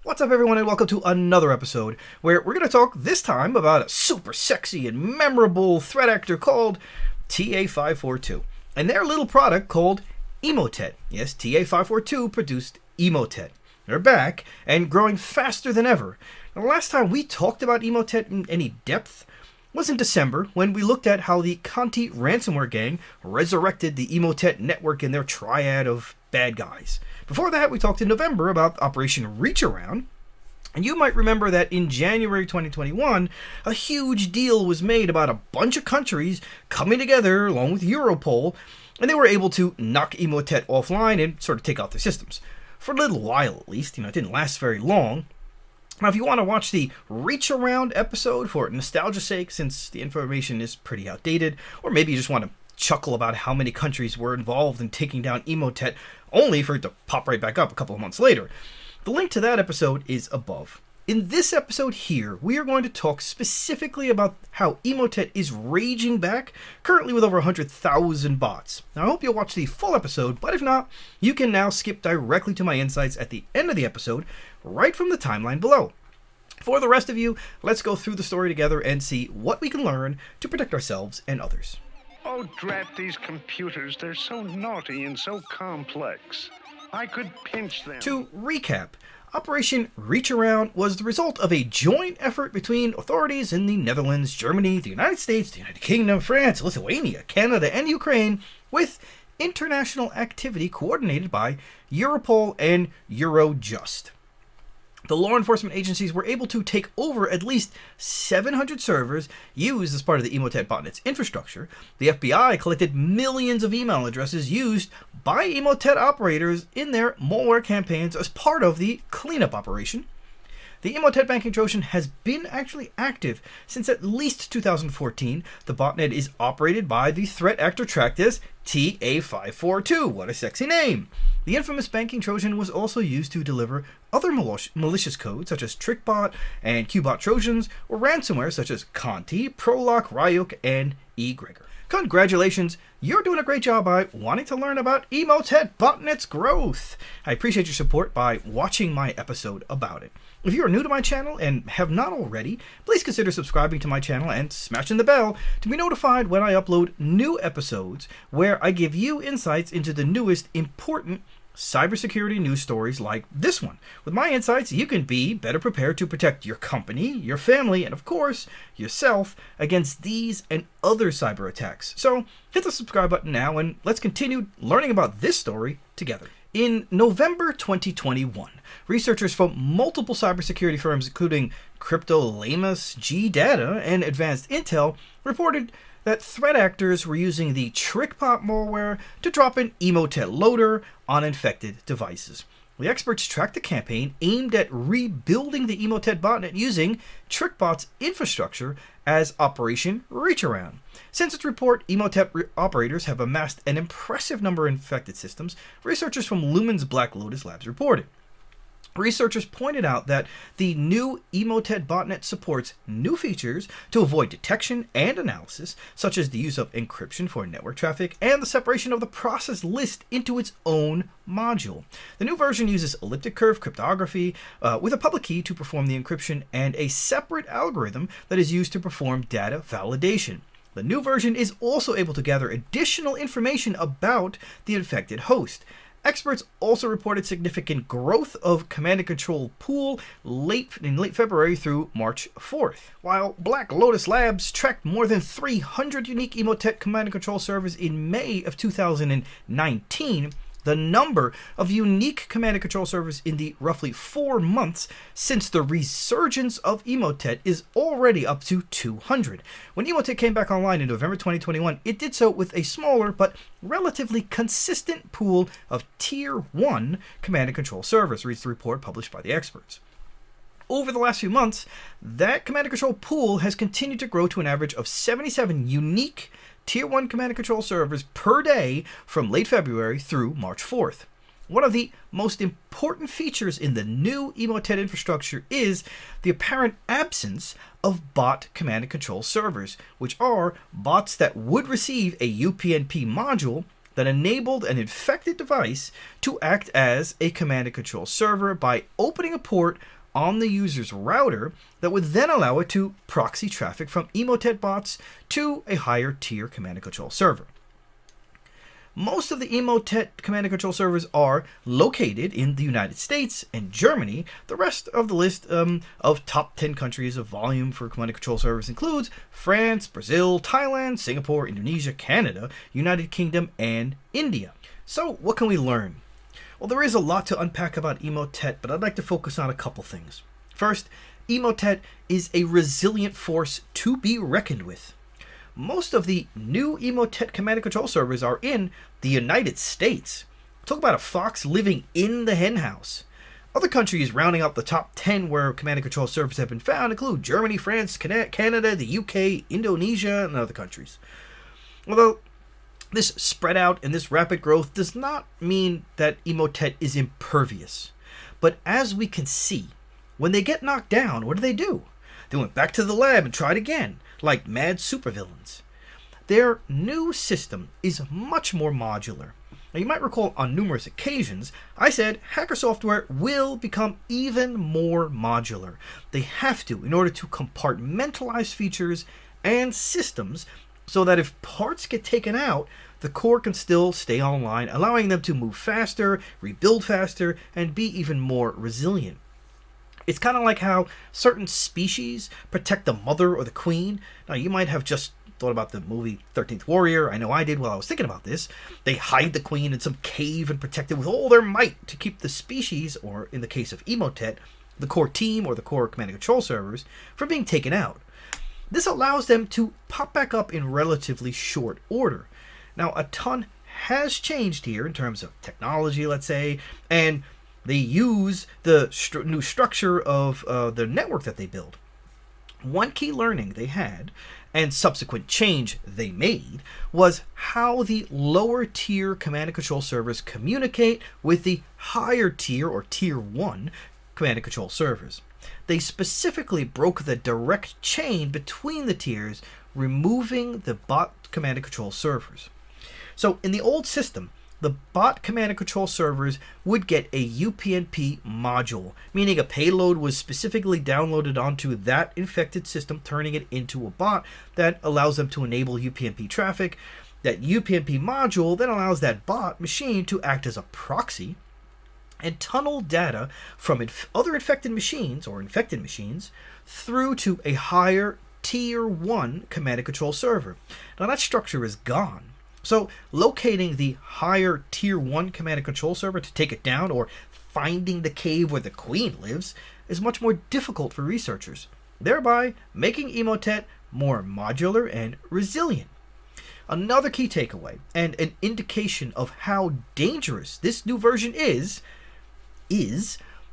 What's up, everyone, and welcome to another episode where we're going to talk this time about a super sexy and memorable threat actor called TA542 and their little product called Emotet. Yes, TA542 produced Emotet. They're back and growing faster than ever. Now, the last time we talked about Emotet in any depth was in December when we looked at how the Conti ransomware gang resurrected the Emotet network in their triad of bad guys. Before that, we talked in November about Operation Reach Around, and you might remember that in January 2021, a huge deal was made about a bunch of countries coming together along with Europol, and they were able to knock Emotet offline and sort of take out their systems. For a little while at least, it didn't last very long. Now, if you want to watch the Reach Around episode for nostalgia's sake, since the information is pretty outdated, or maybe you just want to chuckle about how many countries were involved in taking down Emotet, only for it to pop right back up a couple of months later. The link to that episode is above. In this episode here, we are going to talk specifically about how Emotet is raging back, currently with over 100,000 bots. Now, I hope you'll watch the full episode, but if not, you can now skip directly to my insights at the end of the episode, right from the timeline below. For the rest of you, let's go through the story together and see what we can learn to protect ourselves and others. Oh, drat these computers. They're so naughty and so complex. I could pinch them. To recap, Operation Reach Around was the result of a joint effort between authorities in the Netherlands, Germany, the United States, the United Kingdom, France, Lithuania, Canada, and Ukraine, with international activity coordinated by Europol and Eurojust. The law enforcement agencies were able to take over at least 700 servers used as part of the Emotet botnet's infrastructure. The FBI collected millions of email addresses used by Emotet operators in their malware campaigns as part of the cleanup operation. The Emotet banking Trojan has been actually active since at least 2014. The botnet is operated by the threat actor tracked as TA542. What a sexy name! The infamous banking Trojan was also used to deliver other malicious codes such as Trickbot and QBot Trojans, or ransomware such as Conti, ProLock, Ryuk, and Egregor. Congratulations, you're doing a great job by wanting to learn about Emotet botnet's growth. I appreciate your support by watching my episode about it. If you are new to my channel and have not already, please consider subscribing to my channel and smashing the bell to be notified when I upload new episodes where I give you insights into the newest important cybersecurity news stories like this one. With my insights, you can be better prepared to protect your company, your family, and of course, yourself against these and other cyber attacks. So hit the subscribe button now and let's continue learning about this story together. In November 2021, researchers from multiple cybersecurity firms, including Cryptolamus, G-Data, and Advanced Intel, reported that threat actors were using the Trickbot malware to drop an Emotet loader on infected devices. The experts tracked a campaign aimed at rebuilding the Emotet botnet using Trickbot's infrastructure as Operation Reach Around. Since its report, Emotet operators have amassed an impressive number of infected systems, researchers from Lumen's Black Lotus Labs reported. Researchers pointed out that the new Emotet botnet supports new features to avoid detection and analysis, such as the use of encryption for network traffic and the separation of the process list into its own module. The new version uses elliptic curve cryptography with a public key to perform the encryption and a separate algorithm that is used to perform data validation. The new version is also able to gather additional information about the infected host. Experts also reported significant growth of command and control pool in late February through March 4th. While Black Lotus Labs tracked more than 300 unique Emotet command and control servers in May of 2019, the number of unique command and control servers in the roughly 4 months since the resurgence of Emotet is already up to 200. When Emotet came back online in November 2021, it did so with a smaller but relatively consistent pool of Tier 1 command and control servers, reads the report published by the experts. Over the last few months, that command and control pool has continued to grow to an average of 77 unique Tier 1 command and control servers per day from late February through March 4th. One of the most important features in the new Emotet infrastructure is the apparent absence of bot command and control servers, which are bots that would receive a UPnP module that enabled an infected device to act as a command and control server by opening a port on the user's router that would then allow it to proxy traffic from Emotet bots to a higher tier command and control server. Most of the Emotet command and control servers are located in the United States and Germany. The rest of the list of top 10 countries of volume for command and control servers includes France, Brazil, Thailand, Singapore, Indonesia, Canada, United Kingdom, and India. So what can we learn? Well, there is a lot to unpack about Emotet, but I'd like to focus on a couple things. First, Emotet is a resilient force to be reckoned with. Most of the new Emotet command and control servers are in the United States. Talk about a fox living in the henhouse. Other countries rounding out the top 10 where command and control servers have been found include Germany, France, Canada, the UK, Indonesia, and other countries. Although this spread out and this rapid growth does not mean that Emotet is impervious. But as we can see, when they get knocked down, what do? They went back to the lab and tried again, like mad supervillains. Their new system is much more modular. Now, you might recall on numerous occasions, I said hacker software will become even more modular. They have to in order to compartmentalize features and systems so that if parts get taken out, the core can still stay online, allowing them to move faster, rebuild faster, and be even more resilient. It's kind of like how certain species protect the mother or the queen. Now, you might have just thought about the movie 13th Warrior. I know I did while I was thinking about this. They hide the queen in some cave and protect it with all their might to keep the species, or in the case of Emotet, the core team or the core command and control servers, from being taken out. This allows them to pop back up in relatively short order. Now, a ton has changed here in terms of technology, let's say, and they use the new structure of the network that they build. One key learning they had, and subsequent change they made, was how the lower tier command and control servers communicate with the higher tier or tier 1 command and control servers. They specifically broke the direct chain between the tiers, removing the bot command and control servers. So in the old system, the bot command and control servers would get a UPnP module, meaning a payload was specifically downloaded onto that infected system, turning it into a bot that allows them to enable UPnP traffic. That UPnP module then allows that bot machine to act as a proxy and tunnel data from other infected machines through to a higher tier 1 command and control server. Now that structure is gone. So locating the higher tier 1 command and control server to take it down, or finding the cave where the queen lives, is much more difficult for researchers, thereby making Emotet more modular and resilient. Another key takeaway, and an indication of how dangerous this new version is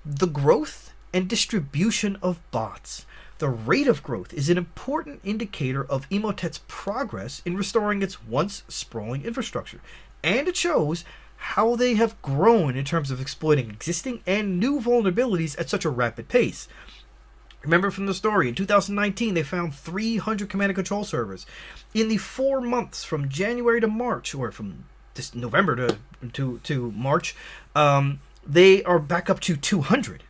the growth and distribution of bots. The rate of growth is an important indicator of Emotet's progress in restoring its once sprawling infrastructure, and it shows how they have grown in terms of exploiting existing and new vulnerabilities at such a rapid pace. Remember from the story, in 2019 they found 300 command and control servers. In the 4 months from January to March, or from this November to March, they are back up to 200.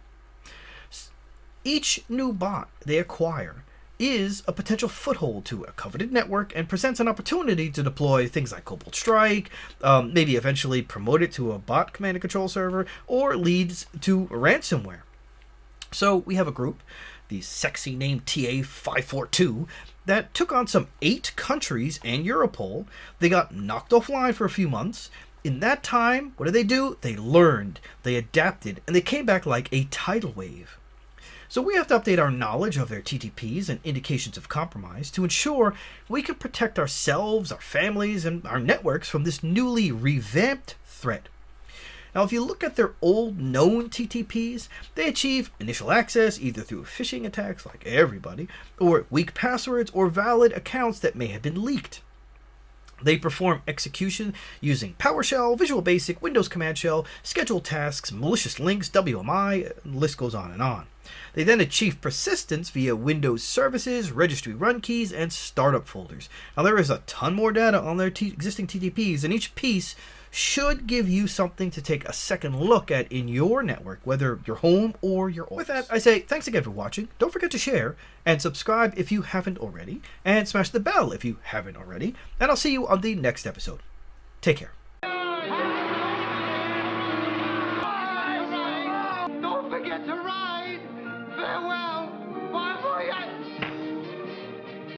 Each new bot they acquire is a potential foothold to a coveted network and presents an opportunity to deploy things like Cobalt Strike, maybe eventually promote it to a bot command and control server, or leads to ransomware. So we have a group, the sexy name TA542, that took on some 8 countries and Europol. They got knocked offline for a few months. In that time, what did they do? They learned, they adapted, and they came back like a tidal wave. So we have to update our knowledge of their TTPs and indications of compromise to ensure we can protect ourselves, our families, and our networks from this newly revamped threat. Now, if you look at their old known TTPs, they achieve initial access either through phishing attacks like everybody, or weak passwords, or valid accounts that may have been leaked. They perform execution using PowerShell, Visual Basic, Windows Command Shell, scheduled tasks, malicious links, WMI, and the list goes on and on. They then achieve persistence via Windows services, registry run keys, and startup folders. Now there is a ton more data on their existing TTPs, and each piece should give you something to take a second look at in your network, whether your home or your office. With that, I say thanks again for watching. Don't forget to share and subscribe if you haven't already, and smash the bell if you haven't already, and I'll see you on the next episode. Take care.